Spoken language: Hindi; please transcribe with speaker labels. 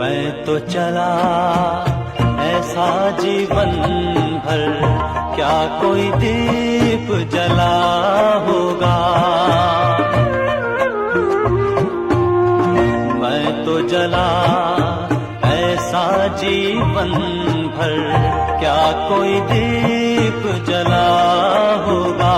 Speaker 1: मैं तो चला ऐसा जीवन भर, क्या कोई दीप जला होगा। मैं तो जला ऐसा जीवन भर, क्या कोई दीप जला होगा।